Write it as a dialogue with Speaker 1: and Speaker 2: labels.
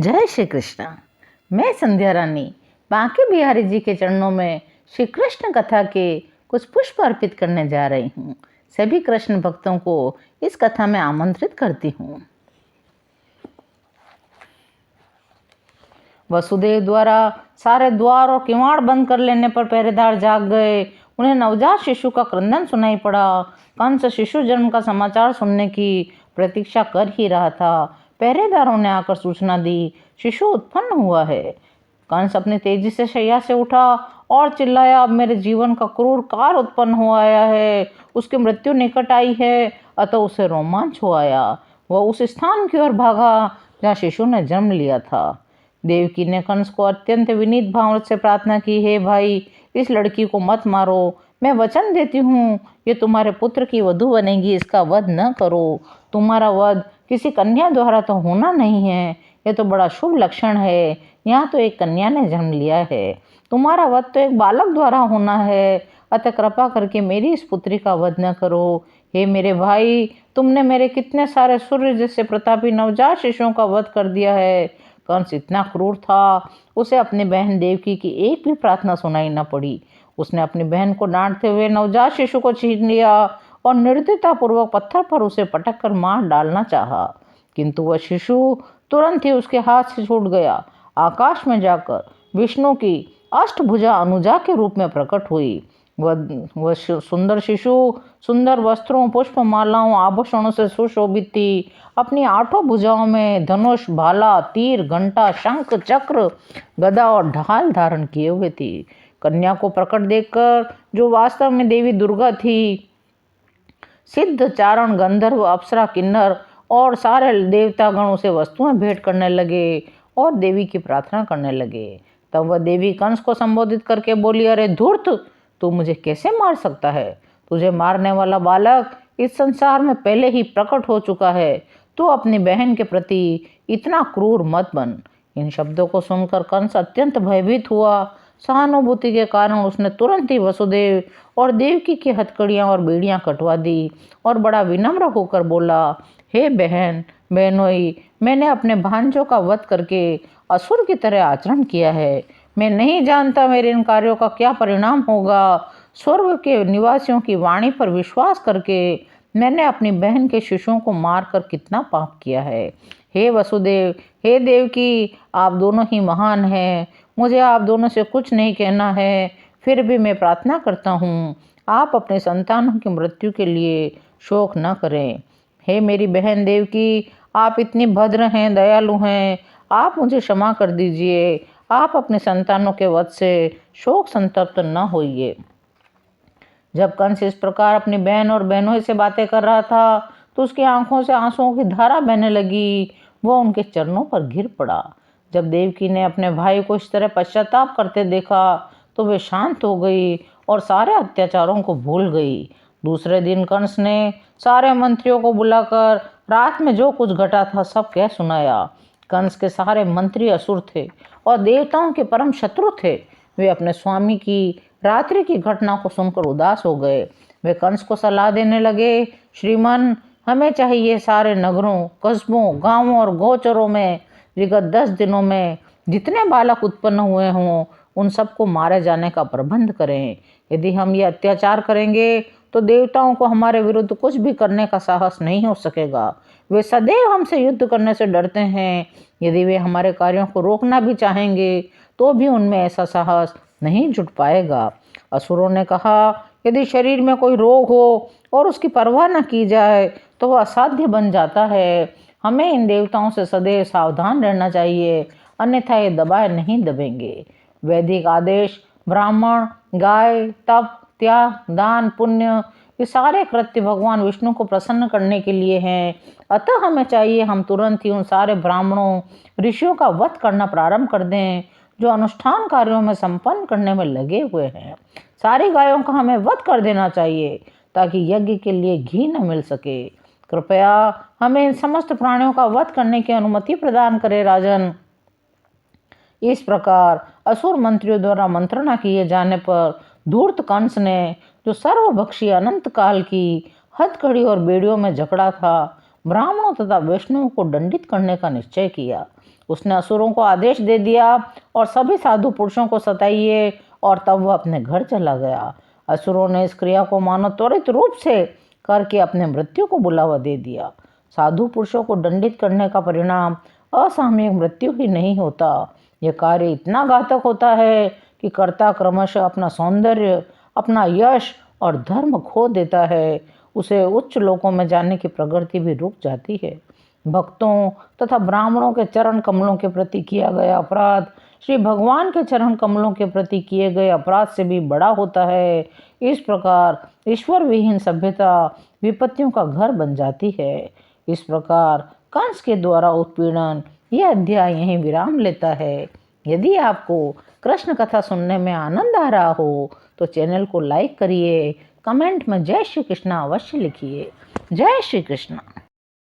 Speaker 1: जय श्री कृष्ण। मैं संध्या रानी बांके बिहारी जी के चरणों में श्री कृष्ण कथा के कुछ पुष्प अर्पित करने जा रही हूँ। सभी कृष्ण भक्तों को इस कथा में आमंत्रित करती हूँ। वसुदेव द्वारा सारे द्वार और किवाड़ बंद कर लेने पर पहरेदार जाग गए। उन्हें नवजात शिशु का क्रंदन सुनाई पड़ा। कंस शिशु जन्म का समाचार सुनने की प्रतीक्षा कर ही रहा था। पहरेदारों ने आकर सूचना दी, शिशु उत्पन्न हुआ है। कंस अपनी तेजी से शैया से उठा और चिल्लाया, अब मेरे जीवन का क्रूर काल उत्पन्न हो आया है। उसकी मृत्यु निकट आई है, अतः उसे रोमांच हो आया। वह उस स्थान की ओर भागा जहाँ शिशु ने जन्म लिया था। देवकी ने कंस को अत्यंत विनीत भाव से प्रार्थना की, हे भाई, इस लड़की को मत मारो। मैं वचन देती हूँ, ये तुम्हारे पुत्र की वधू बनेगी, इसका वध न करो। तुम्हारा वध किसी कन्या द्वारा तो होना नहीं है, यह तो बड़ा शुभ लक्षण है। यहाँ तो एक कन्या ने जन्म लिया है, तुम्हारा वध तो एक बालक द्वारा होना है। अतः कृपा करके मेरी इस पुत्री का वध न करो। हे मेरे भाई, तुमने मेरे कितने सारे सूर्य जैसे प्रतापी नवजात शिशुओं का वध कर दिया है। कंस इतना क्रूर था, उसे अपनी बहन देवकी की एक भी प्रार्थना सुनाई न पड़ी। उसने अपनी बहन को डांटते हुए नवजात शिशु को छीन लिया और निर्दयता पूर्वक पत्थर पर उसे पटक कर मार डालना चाहा, किंतु वह शिशु तुरंत ही उसके हाथ से छूट गया। आकाश में जाकर विष्णु की अष्टभुजा अनुजा के रूप में प्रकट हुई। वह सुंदर शिशु सुंदर वस्त्रों, पुष्प मालाओं, आभूषणों से सुशोभित थी। अपनी 8 भुजाओं में धनुष, भाला, तीर, घंटा, शंख, चक्र, गदा और ढाल धारण किए हुए थी। कन्या को प्रकट देखकर, जो वास्तव में देवी दुर्गा थी, सिद्ध, चारण, गंधर्व, अप्सरा, किन्नर और सारे देवतागण उसे वस्तुएं भेंट करने लगे और देवी की प्रार्थना करने लगे। तब वह देवी कंस को संबोधित करके बोली, अरे धूर्त, तू मुझे कैसे मार सकता है? तुझे मारने वाला बालक इस संसार में पहले ही प्रकट हो चुका है। तू अपनी बहन के प्रति इतना क्रूर मत बन। इन शब्दों को सुनकर कंस अत्यंत भयभीत हुआ। सहानुभूति के कारण उसने तुरंत ही वसुदेव और देवकी की हथकड़ियाँ और बेड़ियाँ कटवा दी और बड़ा विनम्र होकर बोला, हे बहन, बहनोई, मैंने अपने भांजों का वध करके असुर की तरह आचरण किया है। मैं नहीं जानता मेरे इन कार्यों का क्या परिणाम होगा। स्वर्ग के निवासियों की वाणी पर विश्वास करके मैंने अपनी बहन के शिशुओं को मारकर कितना पाप किया है। हे वसुदेव, हे देवकी, आप दोनों ही महान हैं। मुझे आप दोनों से कुछ नहीं कहना है, फिर भी मैं प्रार्थना करता हूँ, आप अपने संतानों की मृत्यु के लिए शोक न करें। हे मेरी बहन देवकी, आप इतनी भद्र हैं, दयालु हैं, आप मुझे क्षमा कर दीजिए। आप अपने संतानों के वध से शोक संतप्त न होइए। जब कंस इस प्रकार अपनी बहन और बहनों से बातें कर रहा था तो उसकी आंखों से आंसुओं की धारा बहने लगी। वह उनके चरणों पर गिर पड़ा। जब देवकी ने अपने भाई को इस तरह पश्चाताप करते देखा तो वे शांत हो गई और सारे अत्याचारों को भूल गई। दूसरे दिन कंस ने सारे मंत्रियों को बुलाकर रात में जो कुछ घटा था सब कह सुनाया। कंस के सारे मंत्री असुर थे और देवताओं के परम शत्रु थे। वे अपने स्वामी की रात्रि की घटना को सुनकर उदास हो गए। वे कंस को सलाह देने लगे, श्रीमान, हमें चाहिए सारे नगरों, कस्बों, गांवों और गोचरों में विगत 10 दिनों में जितने बालक उत्पन्न हुए हों उन सबको मारे जाने का प्रबंध करें। यदि हम ये अत्याचार करेंगे तो देवताओं को हमारे विरुद्ध कुछ भी करने का साहस नहीं हो सकेगा। वे सदैव हमसे युद्ध करने से डरते हैं। यदि वे हमारे कार्यों को रोकना भी चाहेंगे तो भी उनमें ऐसा साहस नहीं जुट पाएगा। असुरों ने कहा, यदि शरीर में कोई रोग हो और उसकी परवाह न की जाए तो वह असाध्य बन जाता है। हमें इन देवताओं से सदैव सावधान रहना चाहिए, अन्यथा ये दबाए नहीं दबेंगे। वैदिक आदेश ब्राह्मण, गाय, तप, त्याग, दान, पुण्य, ये सारे कृत्य भगवान विष्णु को प्रसन्न करने के लिए हैं। अतः हमें चाहिए हम तुरंत ही उन सारे ब्राह्मणों, ऋषियों का वध करना प्रारंभ कर दें जो अनुष्ठान कार्यों में संपन्न करने में लगे हुए हैं। सारी गायों का हमें वध कर देना चाहिए ताकि यज्ञ के लिए घी न मिल सके। कृपया हमें इन समस्त प्राणियों का वध करने की अनुमति प्रदान करें राजन। इस प्रकार असुर मंत्रियों द्वारा मंत्रणा किए जाने पर धूर्त कंस ने, जो सर्वभक्षी अनंत काल की हथकड़ी और बेड़ियों में जकड़ा था, ब्राह्मणों तथा वैष्णवों को दंडित करने का निश्चय किया। उसने असुरों को आदेश दे दिया और सभी साधु पुरुषों को सताइए, और तब वह अपने घर चला गया। असुरों ने इस क्रिया को मानो त्वरित रूप से करके अपने मृत्यु को बुलावा दे दिया। साधु पुरुषों को दंडित करने का परिणाम असामयिक मृत्यु ही नहीं होता। यह कार्य इतना घातक होता है कि कर्ता क्रमशः अपना सौंदर्य, अपना यश और धर्म खो देता है। उसे उच्च लोकों में जाने की प्रगति भी रुक जाती है। भक्तों तथा ब्राह्मणों के चरण कमलों के प्रति किया गया अपराध श्री भगवान के चरण कमलों के प्रति किए गए अपराध से भी बड़ा होता है। इस प्रकार ईश्वर विहीन सभ्यता विपत्तियों का घर बन जाती है। इस प्रकार कंस के द्वारा उत्पीड़न यह अध्याय यहीं विराम लेता है। यदि आपको कृष्ण कथा सुनने में आनंद आ रहा हो तो चैनल को लाइक करिए, कमेंट में जय श्री कृष्ण अवश्य लिखिए। जय श्री कृष्ण।